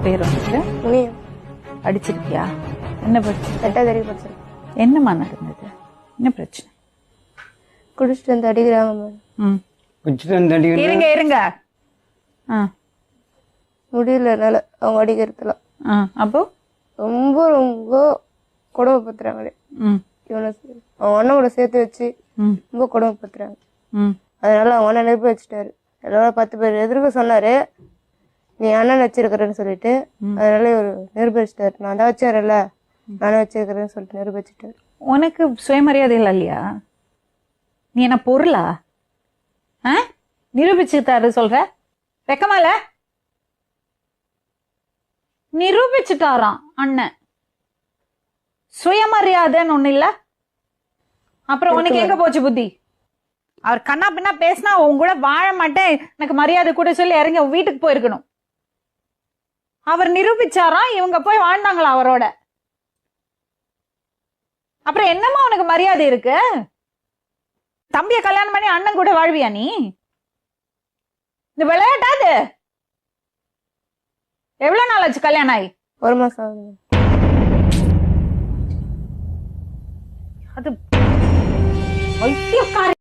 பேர் உனக்கு? முனியம். அடிச்சிருக்கியா? என்ன படிச்சு? 8வது வரைக்கும் படிச்சிருக்கேன். என்னம்மா நடந்தது? என்ன பிரச்சனை? குடிச்சிட்டு வந்து அடிக்கிறாங்க மேடம். குடிச்சிட்டு வந்து அடிக்கிறது. இருங்க இருங்க. முடியல என்னால அவங்க அடிக்கிறதுலாம். அப்போ ரொம்ப ரொம்ப கொடுமைப்படுத்துறாங்களே. இவனை அவன் அண்ணன் கூட சேர்த்து வச்சு ரொம்ப கொடுமைப்படுத்துறாங்க. அதனால அவங்க அண்ணன் நெருப்பு வச்சுட்டாரு. எல்லாரும் 10 பேர் எதிர்க்க சொன்னாரு, நீ அண்ணன் வச்சிருக்கிறேன்னு சொல்லிட்டு. அதனால இவர் நெருப்பு வச்சுட்டாரு. நான் தான் வச்சேன்ல, நானே வச்சிருக்கிறேன்னு சொல்லிட்டு நெருப்பு வச்சுட்டாரு. உனக்கு சுயமரியாதை இல்லை இல்லையா? நீ என்ன பொருளா? நிரூபிச்சுட்டாரு சொல்ற? வெக்கமால நிரூபிச்சுட்டாராம் அண்ணன். சுயமரியாதைன்னு ஒண்ணு இல்ல. அப்புறம் உனக்கு எங்க போச்சு புத்தி? அவர் கண்ணா பின்னா பேசினா உன் கூட வாழ மாட்டேன், எனக்கு மரியாதை கூட சொல்லி இறங்கி வீட்டுக்கு போயிருக்கணும். அவர் நிரூபிச்சாராம், இவங்க போய் வாழ்ந்தாங்களா அவரோட. அப்புறம் என்னமா உனக்கு மரியாதை இருக்கு? தம்பிய கல்யாணம் பண்ணி அண்ணன் கூட வாழ்வியா நீ? இந்த விளையாட்டாது. எவ்வளவு நாள் ஆச்சு கல்யாணம் ஆகி? 1 மாசம் ஆகுது. அது வைத்தியக்காரி